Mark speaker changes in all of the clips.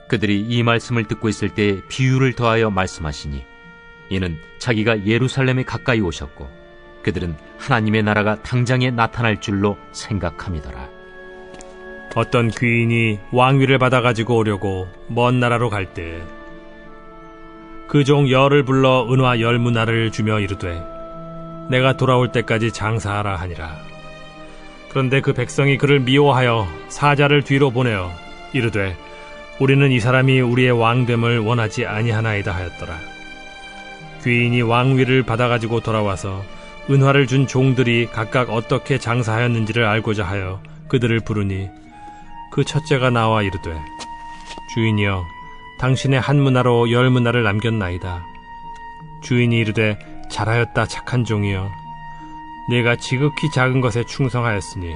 Speaker 1: 그들이 이 말씀을 듣고 있을 때 비유를 더하여 말씀하시니 이는 자기가 예루살렘에 가까이 오셨고 그들은 하나님의 나라가 당장에 나타날 줄로 생각함이더라.
Speaker 2: 어떤 귀인이 왕위를 받아가지고 오려고 먼 나라로 갈 때 그 종 열을 불러 은화 10문화를 주며 이르되 내가 돌아올 때까지 장사하라 하니라. 그런데 그 백성이 그를 미워하여 사자를 뒤로 보내어 이르되 우리는 이 사람이 우리의 왕됨을 원하지 아니하나이다 하였더라. 귀인이 왕위를 받아가지고 돌아와서 은화를 준 종들이 각각 어떻게 장사하였는지를 알고자 하여 그들을 부르니 그 첫째가 나와 이르되 주인이여 당신의 한 문화로 10문화를 남겼나이다. 주인이 이르되 잘하였다 착한 종이여 네가 지극히 작은 것에 충성하였으니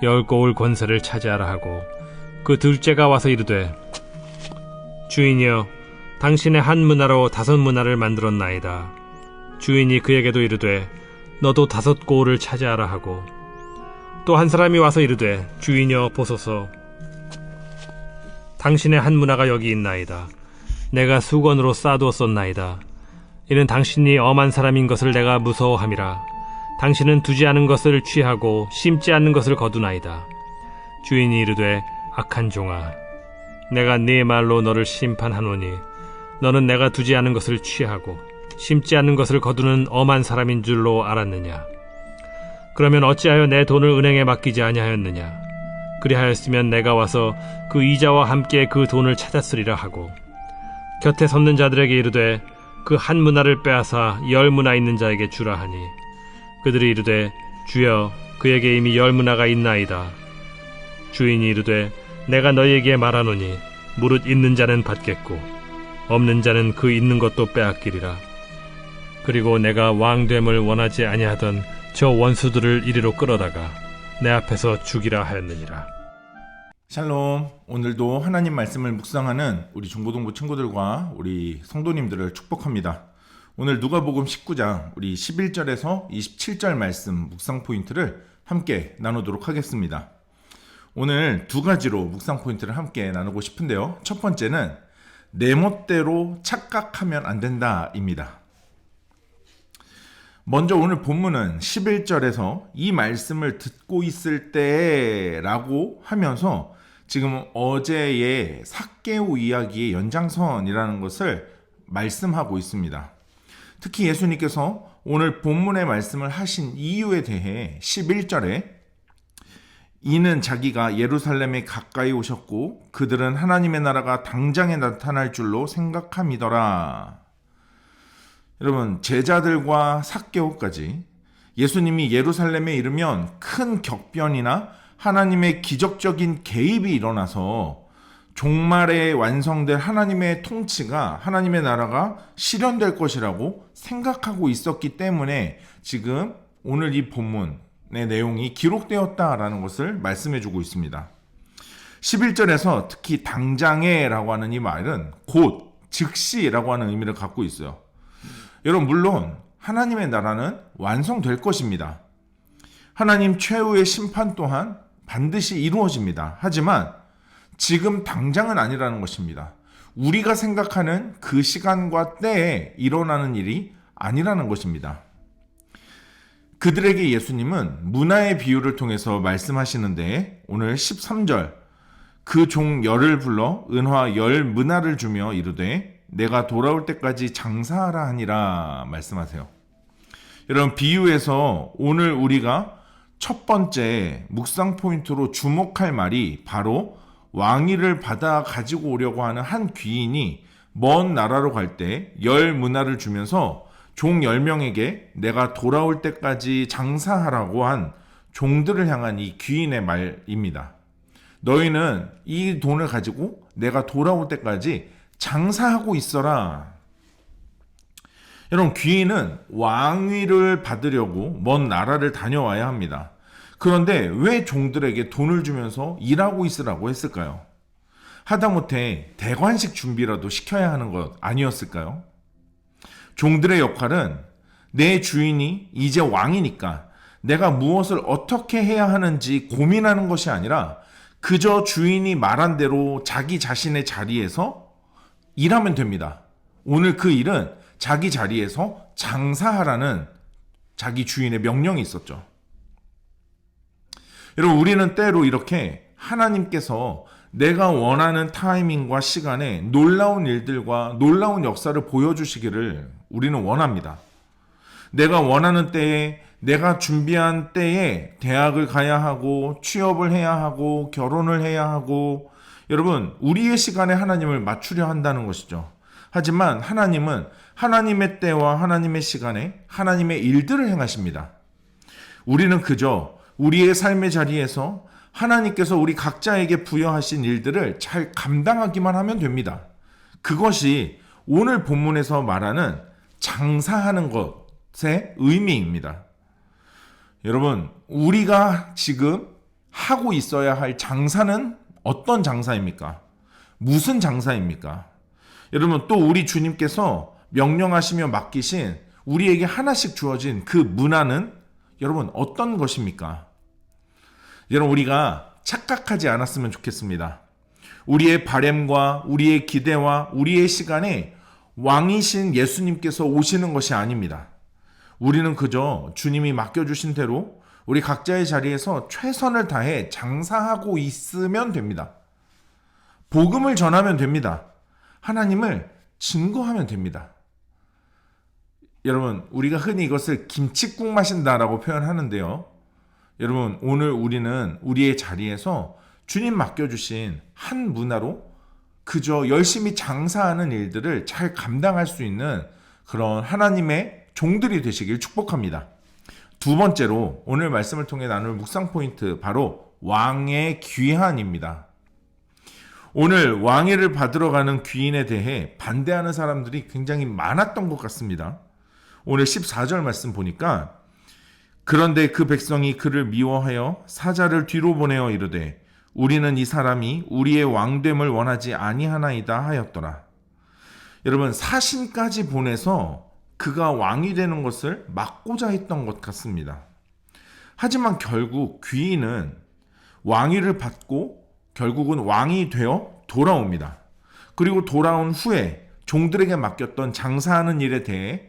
Speaker 2: 10고을 권세를 차지하라 하고 그 둘째가 와서 이르되 주인이여 당신의 한 문화로 5문화를 만들었나이다. 주인이 그에게도 이르되 너도 5고을을 차지하라 하고 또 한 사람이 와서 이르되 주인이여 보소서 당신의 한 문화가 여기 있나이다. 내가 수건으로 싸두었었나이다. 이는 당신이 엄한 사람인 것을 내가 무서워함이라. 당신은 두지 않은 것을 취하고 심지 않는 것을 거두나이다. 주인이 이르되 악한 종아 내가 네 말로 너를 심판하노니 너는 내가 두지 않은 것을 취하고 심지 않는 것을 거두는 엄한 사람인 줄로 알았느냐. 그러면 어찌하여 내 돈을 은행에 맡기지 아니하였느냐. 그리하였으면 내가 와서 그 이자와 함께 그 돈을 찾았으리라 하고 곁에 섰는 자들에게 이르되 그 한 문화를 빼앗아 10문화 있는 자에게 주라 하니 그들이 이르되 주여 그에게 이미 10문화가 있나이다. 주인이 이르되 내가 너희에게 말하노니 무릇 있는 자는 받겠고 없는 자는 그 있는 것도 빼앗기리라. 그리고 내가 왕됨을 원하지 아니하던 저 원수들을 이리로 끌어다가 내 앞에서 죽이라 하였느니라.
Speaker 3: 샬롬. 오늘도 하나님 말씀을 묵상하는 우리 중고등부 친구들과 우리 성도님들을 축복합니다. 오늘 누가복음 19장 우리 11절에서 27절 말씀 묵상 포인트를 함께 나누도록 하겠습니다. 오늘 두 가지로 묵상 포인트를 함께 나누고 싶은데요. 첫 번째는 내 멋대로 착각하면 안 된다입니다. 먼저 오늘 본문은 11절에서 이 말씀을 듣고 있을 때 라고 하면서 지금 어제의 삭개오 이야기의 연장선이라는 것을 말씀하고 있습니다. 특히 예수님께서 오늘 본문의 말씀을 하신 이유에 대해 11절에 이는 자기가 예루살렘에 가까이 오셨고 그들은 하나님의 나라가 당장에 나타날 줄로 생각함이더라. 여러분, 제자들과 삭개오까지 예수님이 예루살렘에 이르면 큰 격변이나 하나님의 기적적인 개입이 일어나서 종말에 완성될 하나님의 통치가, 하나님의 나라가 실현될 것이라고 생각하고 있었기 때문에 지금 오늘 이 본문의 내용이 기록되었다라는 것을 말씀해주고 있습니다. 11절에서 특히 당장에 라고 하는 이 말은 곧, 즉시라고 하는 의미를 갖고 있어요. 여러분, 물론 하나님의 나라는 완성될 것입니다. 하나님 최후의 심판 또한 반드시 이루어집니다. 하지만 지금 당장은 아니라는 것입니다. 우리가 생각하는 그 시간과 때에 일어나는 일이 아니라는 것입니다. 그들에게 예수님은 문화의 비유를 통해서 말씀하시는데 오늘 13절 그 종 열을 불러 은화 10문화를 주며 이르되 내가 돌아올 때까지 장사하라 하니라 말씀하세요. 여러분, 비유에서 오늘 우리가 첫 번째 묵상 포인트로 주목할 말이 바로 왕위를 받아 가지고 오려고 하는 한 귀인이 먼 나라로 갈 때 10문화를 주면서 종 10명에게 내가 돌아올 때까지 장사하라고 한 종들을 향한 이 귀인의 말입니다. 너희는 이 돈을 가지고 내가 돌아올 때까지 장사하고 있어라. 여러분, 귀인은 왕위를 받으려고 먼 나라를 다녀와야 합니다. 그런데 왜 종들에게 돈을 주면서 일하고 있으라고 했을까요? 하다못해 대관식 준비라도 시켜야 하는 것 아니었을까요? 종들의 역할은 내 주인이 이제 왕이니까 내가 무엇을 어떻게 해야 하는지 고민하는 것이 아니라 그저 주인이 말한 대로 자기 자신의 자리에서 일하면 됩니다. 오늘 그 일은 자기 자리에서 장사하라는 자기 주인의 명령이 있었죠. 여러분, 우리는 때로 이렇게 하나님께서 내가 원하는 타이밍과 시간에 놀라운 일들과 놀라운 역사를 보여주시기를 우리는 원합니다. 내가 원하는 때에, 내가 준비한 때에 대학을 가야 하고, 취업을 해야 하고, 결혼을 해야 하고, 여러분, 우리의 시간에 하나님을 맞추려 한다는 것이죠. 하지만 하나님은 하나님의 때와 하나님의 시간에 하나님의 일들을 행하십니다. 우리는 그저 우리의 삶의 자리에서 하나님께서 우리 각자에게 부여하신 일들을 잘 감당하기만 하면 됩니다. 그것이 오늘 본문에서 말하는 장사하는 것의 의미입니다. 여러분, 우리가 지금 하고 있어야 할 장사는 어떤 장사입니까? 무슨 장사입니까? 여러분, 또 우리 주님께서 명령하시며 맡기신 우리에게 하나씩 주어진 그 문화는 여러분 어떤 것입니까? 여러분, 우리가 착각하지 않았으면 좋겠습니다. 우리의 바램과 우리의 기대와 우리의 시간에 왕이신 예수님께서 오시는 것이 아닙니다. 우리는 그저 주님이 맡겨주신 대로 우리 각자의 자리에서 최선을 다해 장사하고 있으면 됩니다. 복음을 전하면 됩니다. 하나님을 증거하면 됩니다. 여러분, 우리가 흔히 이것을 김칫국 마신다라고 표현하는데요. 여러분, 오늘 우리는 우리의 자리에서 주님 맡겨주신 한 문화로 그저 열심히 장사하는 일들을 잘 감당할 수 있는 그런 하나님의 종들이 되시길 축복합니다. 두 번째로 오늘 말씀을 통해 나눌 묵상 포인트, 바로 왕의 귀환입니다. 오늘 왕위를 받으러 가는 귀인에 대해 반대하는 사람들이 굉장히 많았던 것 같습니다. 오늘 14절 말씀 보니까 그런데 그 백성이 그를 미워하여 사자를 뒤로 보내어 이르되 우리는 이 사람이 우리의 왕됨을 원하지 아니하나이다 하였더라. 여러분, 사신까지 보내서 그가 왕이 되는 것을 막고자 했던 것 같습니다. 하지만 결국 귀인은 왕위를 받고 결국은 왕이 되어 돌아옵니다. 그리고 돌아온 후에 종들에게 맡겼던 장사하는 일에 대해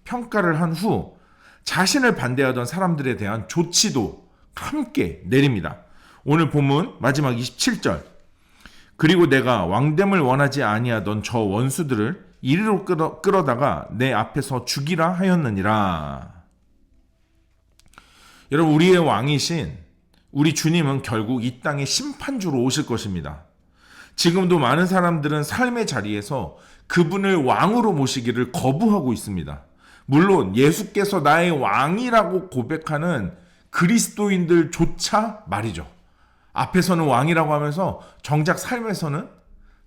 Speaker 3: 평가를 한 후 자신을 반대하던 사람들에 대한 조치도 함께 내립니다. 오늘 본문 마지막 27절. 그리고 내가 왕됨을 원하지 아니하던 저 원수들을 이리로 끌어다가 내 앞에서 죽이라 하였느니라. 여러분, 우리의 왕이신 우리 주님은 결국 이 땅의 심판주로 오실 것입니다. 지금도 많은 사람들은 삶의 자리에서 그분을 왕으로 모시기를 거부하고 있습니다. 물론 예수께서 나의 왕이라고 고백하는 그리스도인들조차 말이죠. 앞에서는 왕이라고 하면서 정작 삶에서는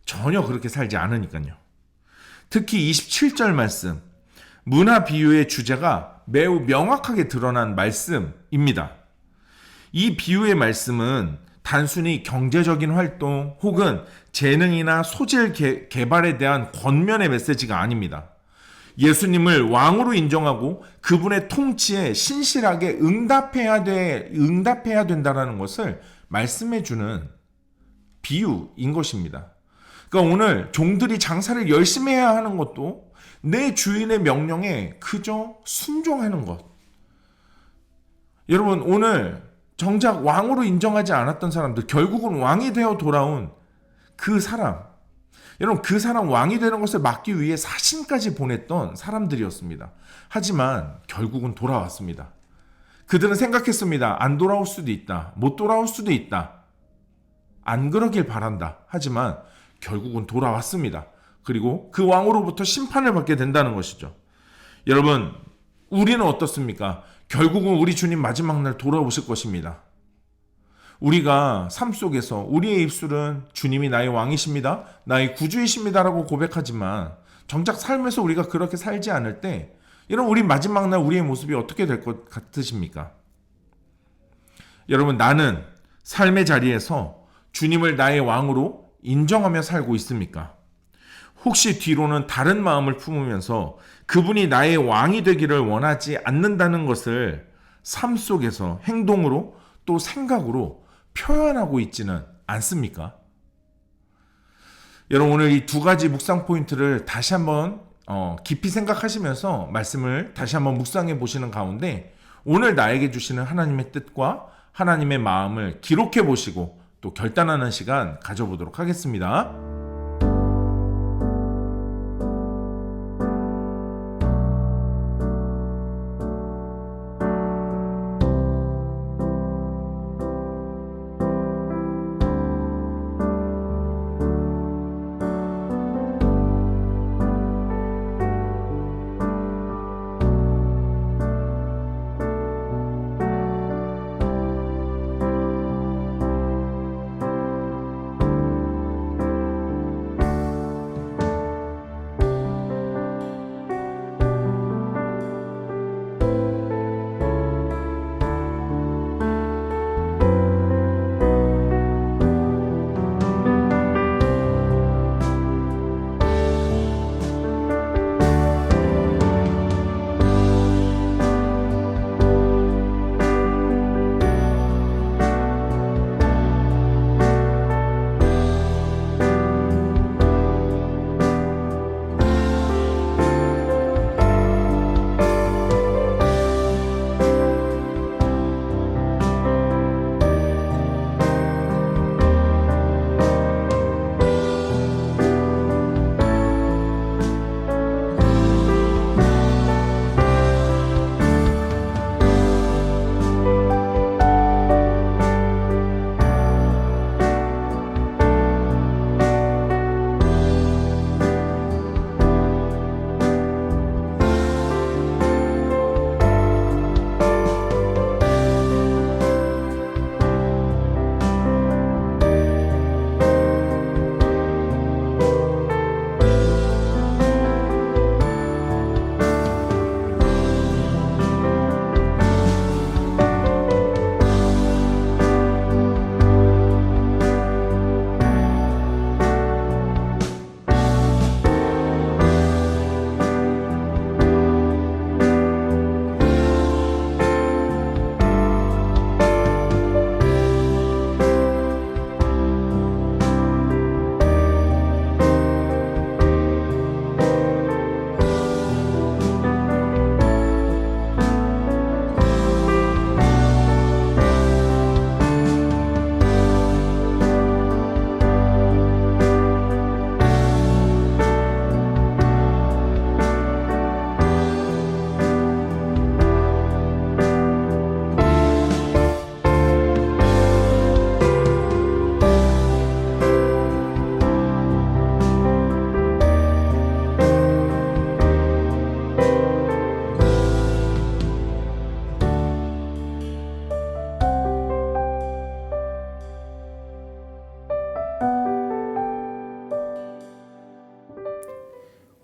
Speaker 3: 전혀 그렇게 살지 않으니까요. 특히 27절 말씀, 문화 비유의 주제가 매우 명확하게 드러난 말씀입니다. 이 비유의 말씀은 단순히 경제적인 활동 혹은 재능이나 소질 개발에 대한 권면의 메시지가 아닙니다. 예수님을 왕으로 인정하고 그분의 통치에 신실하게 응답해야 된다는 것을 말씀해주는 비유인 것입니다. 그러니까 오늘 종들이 장사를 열심히 해야 하는 것도 내 주인의 명령에 그저 순종하는 것. 여러분, 오늘 정작 왕으로 인정하지 않았던 사람들, 결국은 왕이 되어 돌아온 그 사람, 여러분, 그 사람 왕이 되는 것을 막기 위해 사신까지 보냈던 사람들이었습니다. 하지만 결국은 돌아왔습니다. 그들은 생각했습니다. 안 돌아올 수도 있다. 못 돌아올 수도 있다. 안 그러길 바란다. 하지만 결국은 돌아왔습니다. 그리고 그 왕으로부터 심판을 받게 된다는 것이죠. 여러분, 우리는 어떻습니까? 결국은 우리 주님 마지막 날 돌아오실 것입니다. 우리가 삶 속에서 우리의 입술은 주님이 나의 왕이십니다, 나의 구주이십니다라고 고백하지만 정작 삶에서 우리가 그렇게 살지 않을 때 여러분, 우리 마지막 날 우리의 모습이 어떻게 될 것 같으십니까? 여러분, 나는 삶의 자리에서 주님을 나의 왕으로 인정하며 살고 있습니까? 혹시 뒤로는 다른 마음을 품으면서 그분이 나의 왕이 되기를 원하지 않는다는 것을 삶 속에서 행동으로 또 생각으로 표현하고 있지는 않습니까? 여러분, 오늘 이 두 가지 묵상 포인트를 다시 한번 깊이 생각하시면서 말씀을 다시 한번 묵상해 보시는 가운데 오늘 나에게 주시는 하나님의 뜻과 하나님의 마음을 기록해 보시고 또 결단하는 시간 가져보도록 하겠습니다.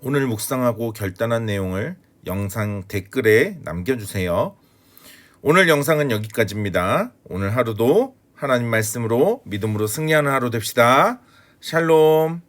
Speaker 3: 오늘 묵상하고 결단한 내용을 영상 댓글에 남겨주세요. 오늘 영상은 여기까지입니다. 오늘 하루도 하나님 말씀으로 믿음으로 승리하는 하루 됩시다. 샬롬.